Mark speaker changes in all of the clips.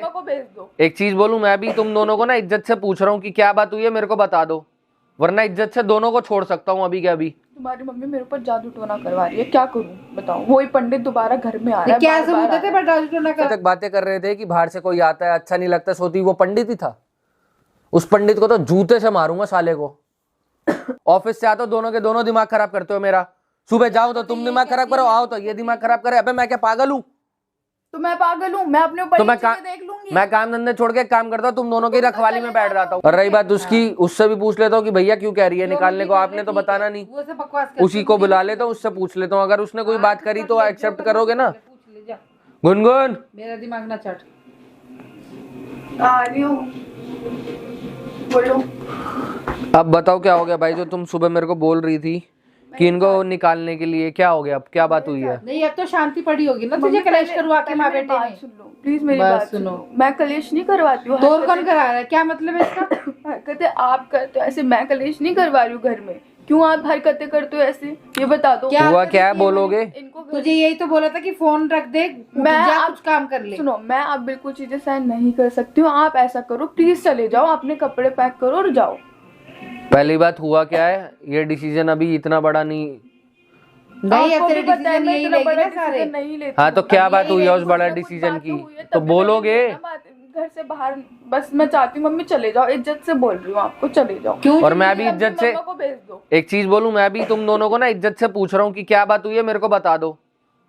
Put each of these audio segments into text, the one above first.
Speaker 1: को भेज दो।
Speaker 2: एक चीज बोलूं, मैं भी तुम दोनों को ना इज्जत से पूछ रहा हूँ कि क्या बात हुई है, मेरे को बता दो, वरना इज्जत से दोनों को छोड़ सकता हूँ अभी के अभी।
Speaker 1: तुम्हारी मम्मी मेरे ऊपर जादू टोना करवा रही है, क्या करूं बताओ? वही पंडित दोबारा घर में आ रहा है।
Speaker 3: क्या सबूत थे पर जादू टोना कर?
Speaker 2: तक बातें कर रहे थे कि बाहर से कोई आता है अच्छा नहीं लगता, सोती वो पंडित ही था। उस पंडित को तो जूते से मारूंगा साले को। ऑफिस से आता हूं, दोनों के दोनों दिमाग खराब करते हो मेरा। सुबह जाओ तो तुम दिमाग खराब करो, आओ तो ये दिमाग खराब करे। अबे मैं क्या पागल हूँ?
Speaker 1: तो मैं पागल हूँ? मैं अपने ऊपर देख लूंगी।
Speaker 2: मैं काम धंधे छोड़ के काम करता हूँ, तुम दोनों की रखवाली में बैठ जाता हूँ। और रही बात उसकी, उससे भी पूछ लेता हूँ कि भैया क्यों कह रही है निकालने को, आपने तो बताना नहीं। उसी को बुला लेता हूँ, उससे पूछ लेता हूँ। अगर उसने कोई बात करी तो एक्सेप्ट करोगे ना? गुनगुन
Speaker 3: मेरा दिमाग ना चट।
Speaker 1: आ रही हूँ, बोलो।
Speaker 2: अब बताओ क्या हो गया भाई, जो तुम सुबह मेरे को बोल रही थी कि इनको निकालने के लिए, क्या हो गया? अब क्या बात हुई है?
Speaker 3: नहीं अब तो शांति पड़ी होगी ना तुझे कलेश करवा के माँ बेटे ने।
Speaker 1: सुन लो प्लीज, मेरी बात सुनो। मैं कलेश नहीं करवाती हूँ।
Speaker 3: तो और कौन करा रहा है? क्या मतलब है इसका?
Speaker 1: हरकतें आप करते हो ऐसे, मैं कलेश नहीं करवा रही हूँ घर में। क्यों आप हरकतें करते हो ऐसे, ये बता दो।
Speaker 2: क्या हुआ? क्या बोलोगे?
Speaker 1: इनको
Speaker 3: तुझे यही तो बोला था कि फोन रख दे,
Speaker 1: मैं
Speaker 3: जा कुछ काम कर ले।
Speaker 1: सुनो, मैं आप बिल्कुल चीजें सहन नहीं कर सकती हूँ। आप ऐसा करो प्लीज, चले जाओ, अपने कपड़े पैक करो और जाओ।
Speaker 2: पहली बात हुआ क्या है, ये डिसीजन अभी इतना बड़ा नहीं।
Speaker 3: अब तेरे डिसीजन यही लेगी ना सारे।
Speaker 1: नहीं लेती।
Speaker 2: हाँ तो क्या बात हुई है उस बड़ा डिसीजन की? तो बोलोगे।
Speaker 1: घर से बाहर बस मैं चाहती हूँ मम्मी चले जाओ, इज्जत से बोल रही हूँ आपको, चले जाओ।
Speaker 3: क्यों?
Speaker 2: और मैं भी इज्जत से,
Speaker 1: को भेज दो।
Speaker 2: एक चीज बोलूं, मैं भी तुम दोनों को ना इज्जत से पूछ रहा हूँ कि क्या बात हुई है, मेरे को बता दो,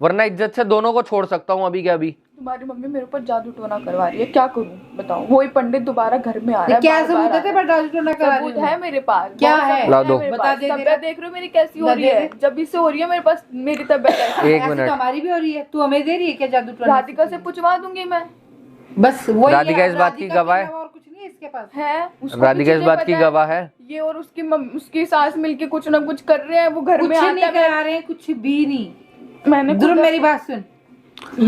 Speaker 2: वरना इज्जत से दोनों को छोड़ सकता हूँ अभी के अभी।
Speaker 1: तुम्हारी मम्मी मेरे ऊपर जादू टोना करवा रही है, क्या करूं बताओ? वही पंडित दोबारा घर में आ रहा है।
Speaker 3: क्या सबूत थे पर जादू टोना करा रही
Speaker 1: सबूत है मेरे पास।
Speaker 3: क्या है?
Speaker 2: ला दो।
Speaker 3: बता दे।
Speaker 1: तबियत देख रहे हो मेरी कैसी हो रही है? जब भी से हो रही है मेरे पास मेरी तबियत।
Speaker 2: एक मिनट,
Speaker 3: हमारी भी हो रही है, तू हमें दे रही है क्या जादू टोना?
Speaker 1: राधिका से पूछवा दूंगी मैं।
Speaker 3: बस वही।
Speaker 2: राधिका इस बात की गवाह है,
Speaker 3: और कुछ नहीं इसके पास
Speaker 1: है।
Speaker 2: राधिका इस बात की गवाह है।
Speaker 1: ये और उसकी सास मिलके कुछ ना कुछ कर रहे हैं, वो घर में
Speaker 3: कुछ नहीं
Speaker 1: आता
Speaker 3: करा रहे हैं, कुछ भी नहीं।
Speaker 1: मैंने
Speaker 3: ध्रुव मेरी बात सुन,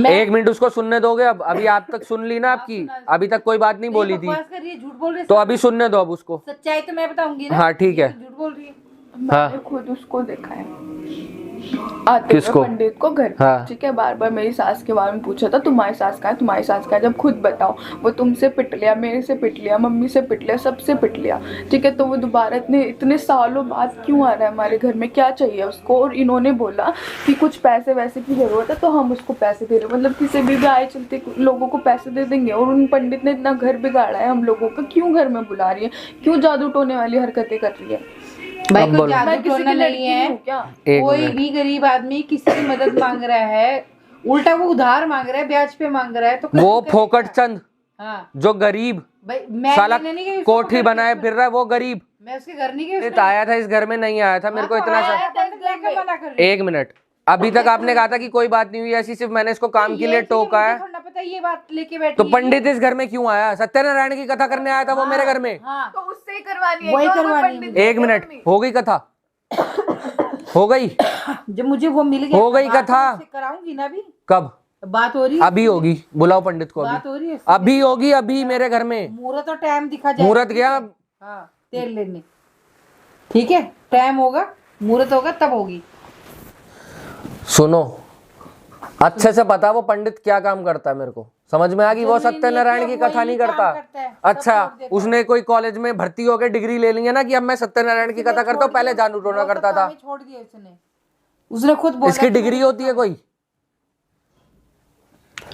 Speaker 2: एक मिनट उसको सुनने दोगे? अब अभी आप तक सुन ली ना आपकी, अभी तक कोई बात नहीं बोली थी,
Speaker 3: झूठ बोल रही है
Speaker 2: तो अभी सुनने दो अब उसको।
Speaker 3: सच्चाई तो मैं बताऊंगी ना।
Speaker 2: हाँ ठीक है।
Speaker 3: झूठ बोल रही है।
Speaker 1: मैंने खुद उसको देखा है आते हुए पंडित को घर।
Speaker 2: हाँ।
Speaker 1: ठीक है, बार बार मेरी सास के बारे में पूछा था, तुम्हारी सास का है, तुम्हारी सास का है। जब खुद बताओ, वो तुमसे पिट लिया, मेरे से पिट लिया, मम्मी से पिट लिया, सबसे पिट लिया। ठीक है, तो वो दोबारा इतने सालों बाद क्यों आ रहा है हमारे घर में? क्या चाहिए उसको? और इन्होंने बोला कि कुछ पैसे वैसे की जरूरत है तो हम उसको पैसे दे रहे, मतलब किसी भी आए चलते लोगों को पैसे दे देंगे। और उन पंडित ने इतना घर बिगाड़ा है हम लोगों का, क्यों घर में बुला रही है? क्यों जादू टोने वाली हरकतें कर रही है?
Speaker 3: भाई कोई जादू टोना नहीं है। कोई भी गरीब आदमी किसी की मदद मांग रहा है, उल्टा वो उधार मांग रहा है, ब्याज पे मांग रहा है, तो
Speaker 2: वो फोकट चंद,
Speaker 3: हाँ
Speaker 2: जो गरीब साला कोठी बनाए फिर रहा है, वो गरीब।
Speaker 3: मैं उसके घर नहीं गई।
Speaker 2: आया था इस घर में, नहीं आया था, मेरे को इतना सा। एक मिनट, अभी तक आपने कहा था कि कोई बात नहीं हुई ऐसी, सिर्फ मैंने इसको काम के लिए टोका है।
Speaker 3: पता ये बात लेके बैठी।
Speaker 2: तो पंडित इस घर में क्यों आया? सत्यनारायण की कथा करने आया था वो मेरे घर में।
Speaker 1: तो उससे ही करवानी है,
Speaker 3: वही करवानी है।
Speaker 2: एक मिनट, हो गई कथा? हो गई?
Speaker 3: जब मुझे वो मिल गया
Speaker 2: हो गई कथा?
Speaker 3: कराऊंगी ना अभी।
Speaker 2: कब?
Speaker 3: बात हो रही है
Speaker 2: अभी होगी, बुलाओ पंडित को।
Speaker 3: बात हो रही है
Speaker 2: अभी होगी, अभी मेरे घर में
Speaker 3: मुहूर्त और टाइम दिखा जाए।
Speaker 2: मुहूर्त गया,
Speaker 3: हाँ तेल लेने, ठीक है, टाइम होगा, मुहूर्त होगा तब होगी।
Speaker 2: सुनो, अच्छे से पता वो पंडित क्या काम करता है, मेरे को समझ में आ गई। वो सत्यनारायण की कथा नहीं करता। अच्छा, उसने कोई कॉलेज में भर्ती होकर डिग्री ले ली है ना कि अब मैं सत्यनारायण की कथा करता हूँ, पहले जानू टोना करता था।
Speaker 3: छोड़ दिया उसने खुद बोला।
Speaker 2: इसकी डिग्री होती है, कोई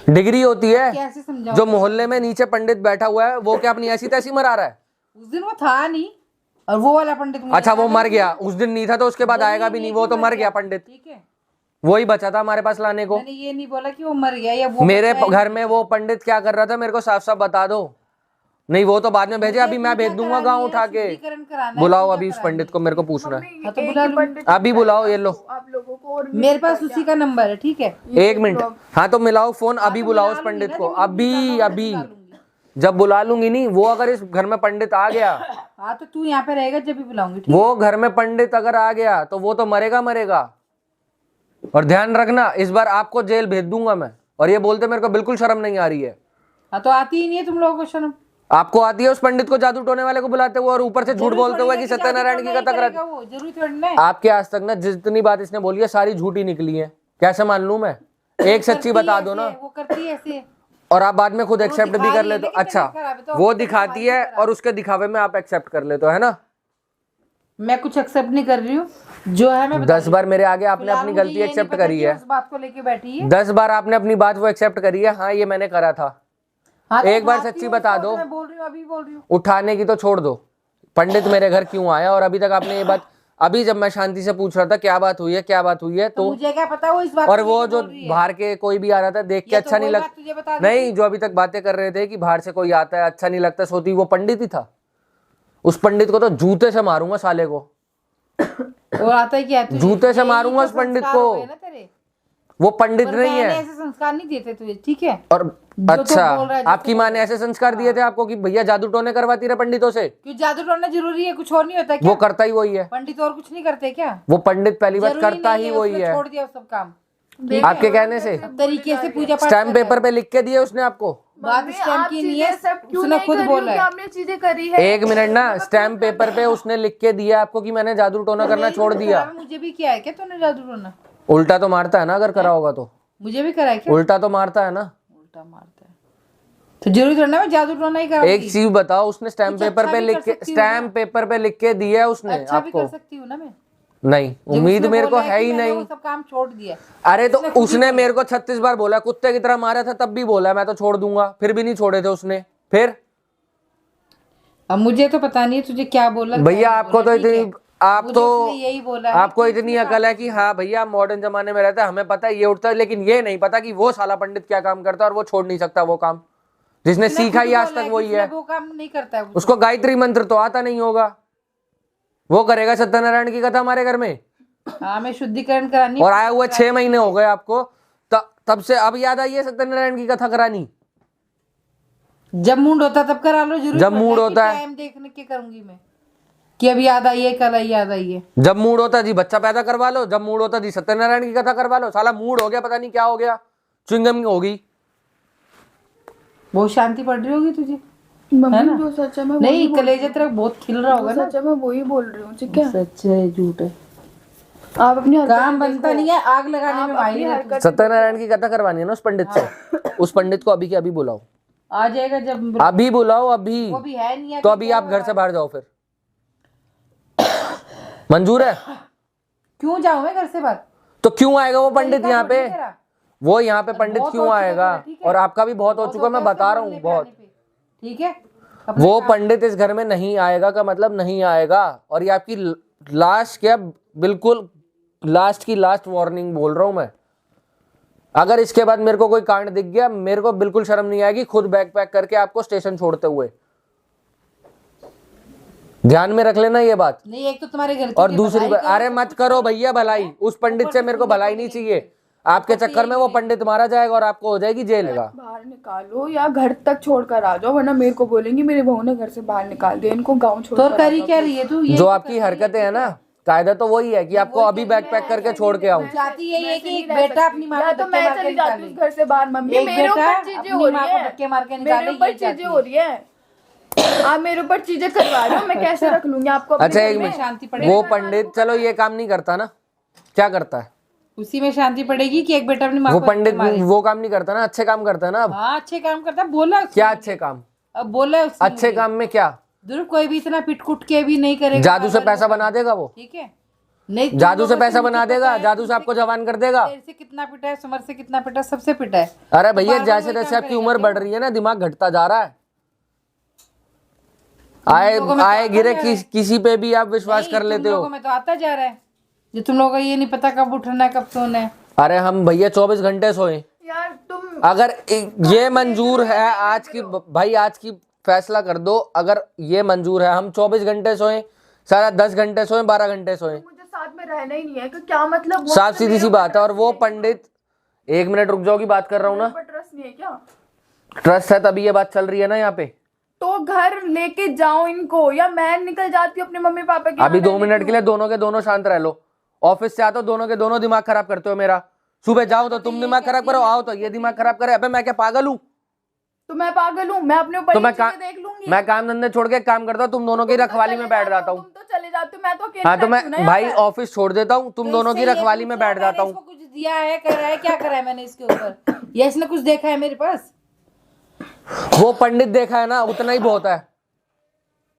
Speaker 2: डिग्री होती है?
Speaker 3: कैसे समझाऊं?
Speaker 2: जो मोहल्ले में नीचे पंडित बैठा हुआ है वो क्या अपनी ऐसी तैसी मरा रहा है?
Speaker 3: उस दिन वो था नहीं, और वो वाला पंडित
Speaker 2: अच्छा वो मर गया, उस दिन नहीं था तो उसके बाद आएगा भी नहीं, वो तो मर गया पंडित।
Speaker 3: ठीक है,
Speaker 2: वही बचा था हमारे पास लाने को।
Speaker 3: मैंने ये नहीं बोला कि वो मर गया या वो
Speaker 2: मेरे घर में वो पंडित क्या कर रहा था मेरे को साफ साफ बता दो। नहीं वो तो बाद में भेजे, अभी मैं भेज दूंगा गांव उठा के। बुलाओ अभी उस पंडित को, मेरे को पूछना है।
Speaker 3: तो बुला लो,
Speaker 2: अभी बुलाओ, ये लो
Speaker 1: आप लोगों को। और
Speaker 3: मेरे पास उसी का नंबर है, ठीक है।
Speaker 2: एक मिनट, हाँ तो मिलाओ फोन, अभी बुलाओ उस पंडित को, अभी अभी। जब बुला लूंगी नहीं, वो अगर इस घर में पंडित आ गया,
Speaker 3: हाँ तो तू यहाँ पे रहेगा जब भी बुलाऊंगी।
Speaker 2: वो घर में पंडित अगर आ गया तो वो तो मरेगा मरेगा। और ध्यान रखना, इस बार आपको जेल भेज दूंगा मैं। और ये बोलते मेरे को बिल्कुल शर्म नहीं आ रही है।
Speaker 3: हाँ तो आती ही नहीं है तुम लोगों को शर्म।
Speaker 2: आपको आती है उस पंडित को जादू टोने वाले को बुलाते हुए और ऊपर से झूठ बोलते हुए कि सत्यनारायण की कथा कराते।
Speaker 3: जरूरी थोड़ी है।
Speaker 2: आपके आज तक ना जितनी बात इसने बोली है सारी झूठी निकली है, कैसे मान लूं मैं? एक सच्ची बता दो ना।
Speaker 3: वो करती है ऐसे।
Speaker 2: और आप बाद में खुद एक्सेप्ट भी
Speaker 3: दिखा
Speaker 2: कर
Speaker 3: रही है
Speaker 2: लेते हो।
Speaker 3: लेकिन
Speaker 2: अच्छा,
Speaker 3: तबीयत खराब है, तो
Speaker 2: वो
Speaker 3: आपकी
Speaker 2: दिखाती
Speaker 3: तबीयत
Speaker 2: है
Speaker 3: खराब
Speaker 2: और उसके दिखावे में आप एक्सेप्ट कर लेते हो, है ना।
Speaker 3: मैं कुछ एक्सेप्ट नहीं कर रही हूँ, जो है मैं बता
Speaker 2: 10 बार मेरे आगे आपने
Speaker 3: फिलहाल
Speaker 2: अपनी
Speaker 3: मुझे
Speaker 2: गलती
Speaker 3: ये नहीं
Speaker 2: एक्सेप्ट
Speaker 3: पता
Speaker 2: करी
Speaker 3: कि
Speaker 2: है।
Speaker 3: उस बात को लेके बैठी है।
Speaker 2: 10 बार आपने अपनी बात वो एक्सेप्ट करी है, हाँ ये मैंने करा था।
Speaker 3: हाँ, तो
Speaker 2: एक बार
Speaker 3: उठाती
Speaker 2: सच्ची
Speaker 3: हूँ
Speaker 2: बता
Speaker 3: उसको,
Speaker 2: दो।
Speaker 3: तो मैं बोल रही हूँ, अभी बोल रही हूँ।
Speaker 2: उठाने की तो छोड़ दो, पंडित मेरे घर क्यों आया और अभी तक आपने ये बात, अभी जब मैं शांति से पूछ रहा था क्या बात हुई है क्या बात हुई है,
Speaker 3: तो
Speaker 2: तो
Speaker 3: मुझे क्या पता वो इस बात
Speaker 2: और
Speaker 3: को
Speaker 2: वो
Speaker 3: लेके
Speaker 2: जो
Speaker 3: बोल रही है।
Speaker 2: बाहर के कोई भी आ रहा था देख के
Speaker 3: ये तो
Speaker 2: अच्छा नहीं
Speaker 3: वही
Speaker 2: लग,
Speaker 3: बात तुझे बता दी
Speaker 2: नहीं जो अभी तक बातें कर रहे थे कि बाहर से कोई आता है अच्छा नहीं लगता, सोती वो पंडित ही था। उस पंडित को तो जूते से मारूंगा साले को,
Speaker 3: वो आता है क्या तुझे?
Speaker 2: जूते से
Speaker 3: यही
Speaker 2: मारूंगा
Speaker 3: तो
Speaker 2: उस पंडित
Speaker 3: संस्कार
Speaker 2: को।
Speaker 3: हो गए ना तेरे।
Speaker 2: वो पंडित
Speaker 3: पर
Speaker 2: नहीं
Speaker 3: मैंने
Speaker 2: है।
Speaker 3: ऐसे संस्कार नहीं देते तुझे, ठीक है।
Speaker 2: और
Speaker 3: जो तो
Speaker 2: अच्छा,
Speaker 3: बोल रहा है, जो
Speaker 2: आपकी
Speaker 3: तो
Speaker 2: माँ
Speaker 3: बोल
Speaker 2: ने
Speaker 3: रहा
Speaker 2: ऐसे संस्कार दिए थे आपको कि भैया जादू टोने करवाती रहे पंडितों से?
Speaker 3: क्यों जादू टोना जरूरी है? कुछ और नहीं होता क्या?
Speaker 2: वो करता ही वही है,
Speaker 3: पंडित और कुछ नहीं करते क्या?
Speaker 2: वो पंडित पहली बात
Speaker 3: जरूरी
Speaker 2: करता
Speaker 3: नहीं
Speaker 2: ही
Speaker 3: है,
Speaker 2: वही
Speaker 3: उसने
Speaker 2: है।
Speaker 3: छोड़ दिया वो सब काम।
Speaker 2: आपके कहने से
Speaker 3: तरीके से पूजा पाठ
Speaker 2: स्टैम्प
Speaker 3: कर रहा
Speaker 2: पेपर
Speaker 3: है।
Speaker 2: पे लिख के दिए उसने आपको?
Speaker 3: बात
Speaker 1: मम्मी,
Speaker 3: स्टैम्प
Speaker 1: आप
Speaker 3: की
Speaker 1: चीजें
Speaker 3: नहीं है,
Speaker 1: accept क्यों
Speaker 3: उसने
Speaker 1: नहीं
Speaker 3: खुद
Speaker 1: कर रही
Speaker 3: बोला
Speaker 1: हो कि
Speaker 3: है।
Speaker 1: आपने चीजें करी है?
Speaker 2: एक मिनट ना, स्टैम्प पेपर पे उसने लिख के दिया आपको कि मैंने जादू टोना करना छोड़ दिया।
Speaker 3: मुझे भी किया है क्या तूने जादू टोना?
Speaker 2: उल्टा तो मारता है ना, अगर करा होगा तो।
Speaker 3: मुझे भी करा है क्या?
Speaker 2: उल्टा तो मारता है ना।
Speaker 3: उल्टा मारता है तो जरूरी थोड़ा ना मैं जादू टोना ही कराऊंगी।
Speaker 2: एक चीज बताओ, उसने स्टैम्प
Speaker 3: कुछ
Speaker 2: पेपर
Speaker 3: अच्छा
Speaker 2: पे
Speaker 3: भी
Speaker 2: लिख
Speaker 3: कर
Speaker 2: के,
Speaker 3: सकती हूँ ना।
Speaker 2: स्टैम्प पेपर पे लिख के दिया है उसने
Speaker 3: अच्छा भी
Speaker 2: आपको?
Speaker 3: कर सकती हूँ ना मैं।
Speaker 2: नहीं,
Speaker 3: जब
Speaker 2: उम्मीद
Speaker 3: उसने
Speaker 2: मेरे को
Speaker 3: बोला
Speaker 2: है
Speaker 3: कि
Speaker 2: ही
Speaker 3: मैंने
Speaker 2: नहीं।
Speaker 3: वो सब काम छोड़ दिया।
Speaker 2: अरे तो उसने मेरे को 36 बार बोला, कुत्ते की तरह मारा था तब भी बोला मैं तो छोड़ दूंगा, फिर भी नहीं छोड़े थे उसने। फिर
Speaker 3: अब मुझे तो पता नहीं है तुझे क्या बोला।
Speaker 2: भैया आपको तो इतनी, आप
Speaker 3: मुझे
Speaker 2: तो
Speaker 3: इसलिए यही बोला है
Speaker 2: आपको
Speaker 3: कि
Speaker 2: इतनी
Speaker 3: इसने
Speaker 2: अकल है कि हाँ भैया मॉडर्न जमाने में रहता है, हमें पता है ये उठता है, लेकिन ये नहीं पता कि वो साला पंडित क्या काम करता है और वो छोड़ नहीं सकता वो काम जिसने
Speaker 3: उसने
Speaker 2: सीखा
Speaker 3: खुद
Speaker 2: ही आज
Speaker 3: बोला
Speaker 2: तक
Speaker 3: कि
Speaker 2: वही
Speaker 3: उसने
Speaker 2: है।
Speaker 3: वो काम नहीं करता है वो।
Speaker 2: उसको गायत्री मंत्र तो आता नहीं होगा, वो करेगा सत्यनारायण की कथा हमारे घर में।
Speaker 3: हाँ, मैं शुद्धिकरण करानी
Speaker 2: और आए हुए 6 महीने हो गए आपको, तब से अब याद आई है सत्यनारायण की कथा करानी?
Speaker 3: जब मूड होता तब करा लो, जरूर
Speaker 2: जब मूड होता है।
Speaker 3: टाइम देखने के करूंगी मैं कि अब याद आई है, कल याद आई है।
Speaker 2: जब मूड होता जी बच्चा पैदा करवा लो, जब मूड होता जी सत्यनारायण की कथा करवा लो। साला मूड हो गया, पता नहीं क्या हो गया, च्युइंगम होगी।
Speaker 3: बहुत शांति पड़ रही होगी तुझे।
Speaker 1: मम्मी जो सच है मैं
Speaker 3: नहीं, कलेजा तेरा बहुत खिल रहा होगा ना।
Speaker 1: सच है मैं वही बोल रही हूँ, ठीक है?
Speaker 3: सच है झूठ है?
Speaker 1: आप अपनी
Speaker 3: काम बनता नहीं है, आग लगाने में माहिर है।
Speaker 2: सत्यनारायण की कथा करवानी है ना उस पंडित से, उस पंडित को अभी के अभी बुलाओ,
Speaker 3: आ जाएगा जब।
Speaker 2: अभी बुलाओ अभी।
Speaker 3: वो भी है नहीं है
Speaker 2: तो अभी आप घर से बाहर जाओ फिर, मंजूर है?
Speaker 3: क्यों जाऊं मैं घर से बाहर?
Speaker 2: तो क्यों आएगा वो पंडित यहाँ पे?
Speaker 3: तेरा
Speaker 2: वो यहाँ पे पंडित
Speaker 3: बहुत
Speaker 2: क्यों
Speaker 3: हो चुका
Speaker 2: आएगा?
Speaker 3: है, ठीक है?
Speaker 2: और आपका भी बहुत हो चुका, मैं बता रहा हूँ बहुत।
Speaker 3: ठीक है,
Speaker 2: वो पंडित इस घर में नहीं आएगा का मतलब नहीं आएगा, और ये आपकी लास्ट, क्या बिल्कुल लास्ट की लास्ट वार्निंग बोल रहा हूं मैं। अगर इसके बाद मेरे को कोई कांड दिख गया, मेरे को बिल्कुल शर्म नहीं आएगी खुद बैग पैक करके आपको स्टेशन छोड़ते हुए। ध्यान में रख लेना ये बात।
Speaker 3: नहीं, एक तो तुम्हारे घर
Speaker 2: और दूसरी बात, अरे मत करो भैया भलाई, उस पंडित से मेरे को भलाई नहीं चाहिए। आपके चक्कर में वो पंडित मारा जाएगा और आपको हो जाएगी जेल का।
Speaker 1: बाहर निकालो या घर तक छोड़कर आ जाओ, वरना मेरे को बोलेंगी मेरी बहू ने घर से बाहर निकाल दिया, इनको गाँव छोड़।
Speaker 3: तो करी क्या रही है तू?
Speaker 2: जो आपकी हरकतें है ना, कायदा तो वही है कि आपको अभी बैग पैक करके छोड़ के आऊं।
Speaker 3: चाहती यही है कि एक बेटा अपनी माँ
Speaker 1: या
Speaker 3: को
Speaker 1: तो मैं चली जाती हूँ घर से बाहर। मम्मी मेरे ऊपर चीजें हो रही है,
Speaker 3: धक्के मार के
Speaker 1: मेरे
Speaker 3: निकाले,
Speaker 1: ऊपर चीजें हो रही है, आप मेरे ऊपर चीजें करवा रहे हो, मैं कैसे रख लूंगी आपको अपने
Speaker 2: अच्छा
Speaker 1: घर
Speaker 2: एक
Speaker 1: में?
Speaker 2: मिनट,
Speaker 3: शांति पड़ेगी।
Speaker 2: वो पंडित चलो ये काम नहीं करता ना, क्या करता है
Speaker 3: उसी में शांति पड़ेगी कि एक बेटा अपनी माँ
Speaker 2: वो
Speaker 3: को
Speaker 2: पंडित?
Speaker 3: मारे।
Speaker 2: वो काम नहीं करता ना, अच्छे काम करता है ना। अब
Speaker 3: हाँ, अच्छे काम करता है, बोला उसने।
Speaker 2: क्या अच्छे काम?
Speaker 3: अब बोला है उसने
Speaker 2: अच्छे
Speaker 3: मुझे।
Speaker 2: काम में क्या?
Speaker 3: ध्रुव कोई भी इतना पिटकुट के भी नहीं करेगा।
Speaker 2: जादू से पैसा बना देगा वो?
Speaker 3: ठीक है, नहीं तुम
Speaker 2: जादू से
Speaker 3: लोगों
Speaker 2: पैसा
Speaker 3: मुझे
Speaker 2: बना
Speaker 3: पता
Speaker 2: देगा,
Speaker 3: है,
Speaker 2: जादू से आपको जवान कर देगा।
Speaker 3: तेरे से कितना पिटा है, समर से कितना पिटा, सबसे पिटा है।
Speaker 2: अरे भैया
Speaker 3: बार-बार
Speaker 2: जैसे
Speaker 3: वही
Speaker 2: जैसे
Speaker 3: काम
Speaker 2: आपकी
Speaker 3: करेगा
Speaker 2: उम्र
Speaker 3: क्या?
Speaker 2: बढ़ रही है ना, दिमाग घटता जा रहा है।
Speaker 3: लोगों में तो
Speaker 2: आए
Speaker 3: आता
Speaker 2: गिरे
Speaker 3: जा रहा है।
Speaker 2: किसी पे भी आप विश्वास
Speaker 3: नहीं,
Speaker 2: कर
Speaker 3: तुम
Speaker 2: लेते हो।
Speaker 3: लोगों में तो आता जा रहा है, जो तुम लोगों को ये नहीं पता कब उठना है कब सोना है।
Speaker 2: अरे हम भैया 24 घंटे सोए।
Speaker 1: यार तुम
Speaker 2: अगर ये मंजूर है आज की, भाई आज की फैसला कर दो, अगर ये मंजूर है हम 24 घंटे सोए, सारा 10 घंटे सोए, 12 घंटे सोए,
Speaker 1: मुझे साथ में रहना ही नहीं है, कि क्या मतलब?
Speaker 2: साफ सीधी सी बात है। और वो पंडित, एक मिनट रुक जाओ की बात कर रहा हूँ ना।
Speaker 1: ट्रस्ट नहीं है क्या?
Speaker 2: ट्रस्ट है तभी ये बात चल रही है ना यहाँ पे।
Speaker 1: तो घर लेके जाओ इनको, या मैं निकल जाती हूँ अपने मम्मी पापा के
Speaker 2: अभी
Speaker 1: यहाँ
Speaker 2: 2 मिनट के लिए दोनों के दोनों शांत रह लो। ऑफिस से आते हो दोनों के दोनों दिमाग खराब करते हो मेरा। सुबह जाओ तो तुम दिमाग खराब करो, आओ तो ये दिमाग खराब करे। अबे मैं क्या पागल हूँ?
Speaker 1: तो मैं पागल हूँ? मैं अपने ऊपर
Speaker 2: तो
Speaker 1: ये चीजें देख लूंगी।
Speaker 2: मैं काम धंधे छोड़ के काम करता हूँ, तुम दोनों की रखवाली में बैठ जाता हूँ।
Speaker 1: तुम तो चले जाते हो, मैं तो अकेले
Speaker 2: हाँ तो
Speaker 1: रहती हूँ ना
Speaker 2: मैं
Speaker 1: यहाँ
Speaker 2: भाई
Speaker 1: पे।
Speaker 2: ऑफिस छोड़ देता हूँ, तुम दोनों की
Speaker 3: इससे ये
Speaker 2: रखवाली में
Speaker 3: पूछ रहा
Speaker 2: बैठ जाता
Speaker 3: मैंने
Speaker 2: हूँ।
Speaker 3: इसको कुछ दिया है, कर रहा है, क्या करा है मैंने इसके ऊपर, या इसने कुछ देखा है मेरे पास?
Speaker 2: वो पंडित देखा है ना, उतना ही बहुत है।